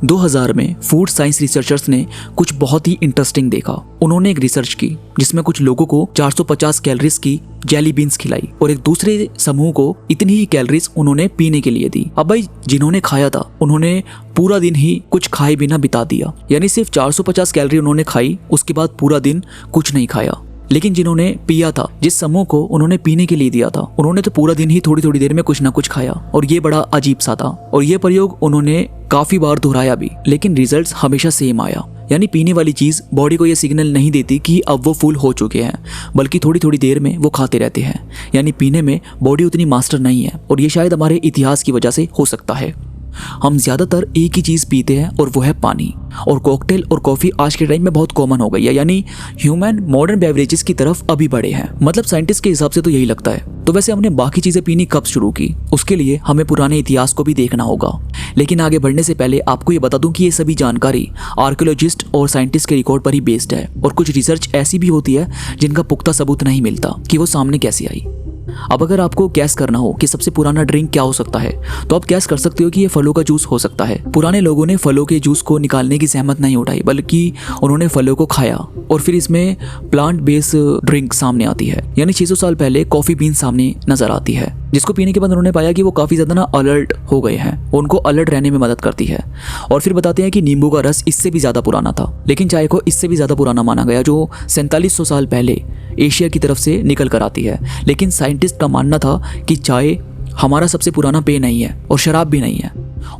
2000 में food science researchers ने कुछ बहुत ही इंटरेस्टिंग देखा। उन्होंने एक रिसर्च की जिसमें कुछ लोगों को 450 कैलोरीज की जेली बीन्स खिलाई और एक दूसरे समूह को इतनी ही कैलोरीज उन्होंने पीने के लिए दी। अब भाई जिन्होंने खाया था उन्होंने पूरा दिन ही कुछ खाए बिना बिता दिया, यानी सिर्फ 450 कैलोरी उन्होंने खाई, उसके बाद पूरा दिन कुछ नहीं खाया। लेकिन जिन्होंने पिया था, जिस समूह को उन्होंने पीने के लिए दिया था, उन्होंने तो पूरा दिन ही थोड़ी थोड़ी देर में कुछ ना कुछ खाया और ये बड़ा अजीब सा था। और ये प्रयोग उन्होंने काफी बार दोहराया भी, लेकिन रिजल्ट्स हमेशा सेम आया। यानी पीने वाली चीज बॉडी को ये सिग्नल नहीं देती कि अब वो फुल हो चुके हैं, बल्कि थोड़ी थोड़ी देर में वो खाते रहते हैं। यानी पीने में बॉडी उतनी मास्टर नहीं है और ये शायद हमारे इतिहास की वजह से हो सकता है। हम ज्यादातर एक ही चीज पीते हैं और वो है पानी। और कॉकटेल और कॉफी आज के टाइम में बहुत कॉमन हो गई है, यानी ह्यूमन मॉडर्न बेवरेजेस की तरफ अभी बढ़े हैं। मतलब साइंटिस्ट के हिसाब से तो यही लगता है। तो वैसे हमने बाकी चीजें पीनी कब शुरू की, उसके लिए हमें पुराने इतिहास को भी देखना होगा। लेकिन आगे बढ़ने से पहले आपको ये बता दूं कि ये सभी जानकारी आर्कियोलॉजिस्ट और साइंटिस्ट के रिकॉर्ड पर ही बेस्ड है और कुछ रिसर्च ऐसी भी होती है जिनका पुख्ता सबूत नहीं मिलता कि वो सामने कैसे आई। अब अगर आपको गैस करना हो कि सबसे पुराना ड्रिंक क्या हो सकता है, तो आप गैस कर सकते हो कि ये फलों का जूस हो सकता है। पुराने लोगों ने फलों के जूस को निकालने की जहमत नहीं उठाई, बल्कि उन्होंने फलों को खाया और फिर इसमें प्लांट बेस्ड ड्रिंक सामने आती है। यानी 600 साल पहले कॉफी बीन सामने नजर आती है, जिसको पीने के बाद उन्होंने पाया कि वो काफी ज्यादा अलर्ट हो गए हैं, उनको अलर्ट रहने में मदद करती है। और फिर बताते हैं कि नींबू का रस इससे भी ज्यादा पुराना था, लेकिन चाय को इससे भी ज्यादा पुराना माना गया, जो 4700 साल पहले एशिया की तरफ से निकल कर आती है। लेकिन साइंटिस्ट का मानना था कि चाय हमारा सबसे पुराना पेय नहीं है और शराब भी नहीं है।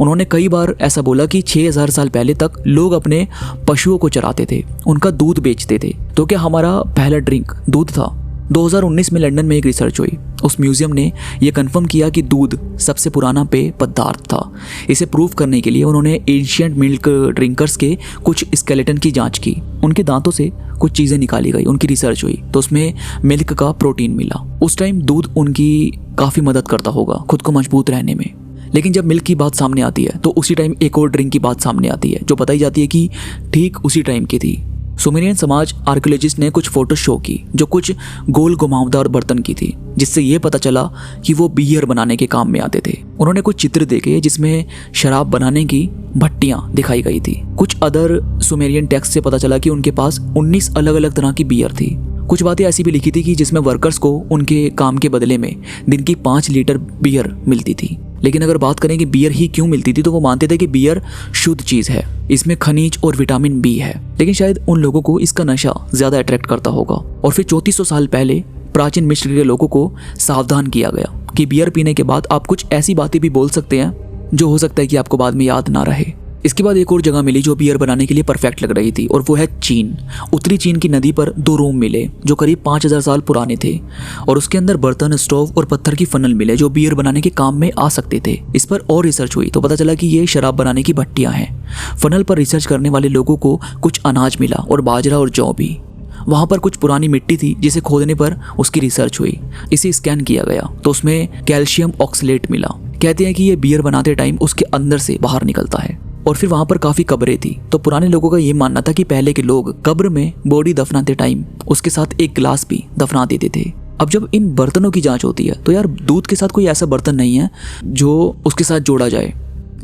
उन्होंने कई बार ऐसा बोला कि 6000 साल पहले तक लोग अपने पशुओं को चराते थे, उनका दूध बेचते थे। तो क्या हमारा पहला ड्रिंक दूध था? 2019 में लंदन में एक रिसर्च हुई। उस म्यूजियम ने यह कंफर्म किया कि दूध सबसे पुराना पेय पदार्थ था। इसे प्रूव करने के लिए उन्होंने एंशिएंट मिल्क ड्रिंकर्स के कुछ स्केलेटन की जांच की। उनके दांतों से कुछ चीज़ें निकाली गई, उनकी रिसर्च हुई तो उसमें मिल्क का प्रोटीन मिला। उस टाइम दूध उनकी काफ़ी मदद करता होगा खुद को मजबूत रहने में। लेकिन जब मिल्क की बात सामने आती है तो उसी टाइम एक और ड्रिंक की बात सामने आती है जो बताई जाती है कि ठीक उसी टाइम की थी। सुमेरियन समाज आर्कियोलॉजिस्ट ने कुछ फोटो शो की जो कुछ गोल घुमावदार बर्तन की थी, जिससे ये पता चला कि वो बियर बनाने के काम में आते थे। उन्होंने कुछ चित्र देखे जिसमें शराब बनाने की भट्टियां दिखाई गई थी। कुछ अदर सुमेरियन टेक्स्ट से पता चला कि उनके पास 19 अलग अलग तरह की बियर थी। कुछ बातें ऐसी भी लिखी थी कि जिसमें वर्कर्स को उनके काम के बदले में दिन की 5 लीटर बियर मिलती थी। लेकिन अगर बात करें कि बियर ही क्यों मिलती थी, तो वो मानते थे कि बियर शुद्ध चीज़ है, इसमें खनिज और विटामिन बी है। लेकिन शायद उन लोगों को इसका नशा ज़्यादा अट्रैक्ट करता होगा। और फिर 3400 साल पहले प्राचीन मिस्र के लोगों को सावधान किया गया कि बियर पीने के बाद आप कुछ ऐसी बातें भी बोल सकते हैं जो हो सकता है कि आपको बाद में याद ना रहे। इसके बाद एक और जगह मिली जो बियर बनाने के लिए परफेक्ट लग रही थी, और वो है चीन। उत्तरी चीन की नदी पर 2 रूम मिले जो करीब 5000 साल पुराने थे, और उसके अंदर बर्तन, स्टोव और पत्थर की फनल मिले जो बियर बनाने के काम में आ सकते थे। इस पर और रिसर्च हुई तो पता चला कि ये शराब बनाने की भट्टियां हैं। फनल पर रिसर्च करने वाले लोगों को कुछ अनाज मिला और बाजरा और जौ भी। वहाँ पर कुछ पुरानी मिट्टी थी जिसे खोदने पर उसकी रिसर्च हुई। इसे स्कैन किया गया तो उसमें कैल्शियम ऑक्सलेट मिला। कहते हैं कि ये बियर बनाते टाइम उसके अंदर से बाहर निकलता है। और फिर वहाँ पर काफ़ी कब्रें थी, तो पुराने लोगों का ये मानना था कि पहले के लोग कब्र में बॉडी दफनाते टाइम उसके साथ एक गिलास भी दफना देते थे। अब जब इन बर्तनों की जांच होती है तो यार दूध के साथ कोई ऐसा बर्तन नहीं है जो उसके साथ जोड़ा जाए।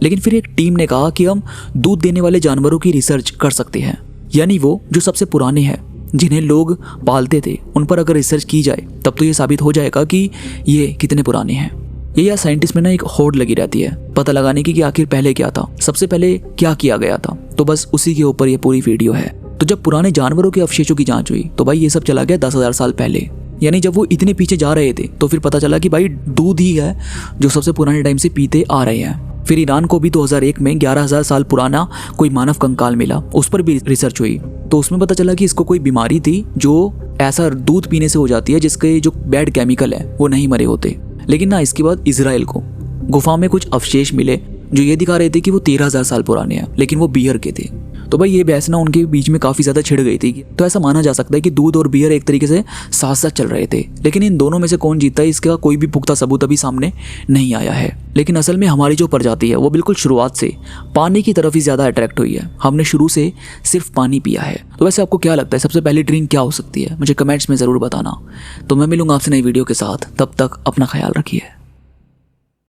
लेकिन फिर एक टीम ने कहा कि हम दूध देने वाले जानवरों की रिसर्च कर सकते हैं, यानी वो जो सबसे पुराने हैं, जिन्हें लोग पालते थे, उन पर अगर रिसर्च की जाए तब तो ये साबित हो जाएगा कि ये कितने पुराने हैं। ये यार साइंटिस्ट में ना एक होड़ लगी रहती है पता लगाने की कि आखिर पहले क्या था, सबसे पहले क्या किया गया था। तो बस उसी के ऊपर ये पूरी वीडियो है। तो जब पुराने जानवरों के अवशेषों की जांच हुई तो भाई ये सब चला गया 10,000 साल पहले। यानी जब वो इतने पीछे जा रहे थे तो फिर पता चला कि भाई दूध ही है जो सबसे पुराने टाइम से पीते आ रहे हैं। फिर ईरान को भी 2001 में 11,000 साल पुराना कोई मानव कंकाल मिला, उस पर भी रिसर्च हुई तो उसमें पता चला कि इसको कोई बीमारी थी जो ऐसा दूध पीने से हो जाती है जिसके जो बैड केमिकल है वो नहीं मरे होते। लेकिन ना इसके बाद इजराइल को गुफा में कुछ अवशेष मिले जो ये दिखा रहे थे कि वो 13,000 साल पुराने हैं, लेकिन वो बियर के थे। तो भाई ये बहस ना उनके बीच में काफ़ी ज़्यादा छिड़ गई थी। तो ऐसा माना जा सकता है कि दूध और बियर एक तरीके से साथ साथ चल रहे थे। लेकिन इन दोनों में से कौन जीतता है इसका कोई भी पुख्ता सबूत अभी सामने नहीं आया है। लेकिन असल में हमारी जो प्रजाति है वो बिल्कुल शुरुआत से पानी की तरफ ही ज़्यादा अट्रैक्ट हुई है। हमने शुरू से सिर्फ पानी पिया है। तो वैसे आपको क्या लगता है सबसे पहली ड्रिंक क्या हो सकती है? मुझे कमेंट्स में ज़रूर बताना। तो मैं मिलूंगा आपसे नई वीडियो के साथ, तब तक अपना ख्याल रखिए।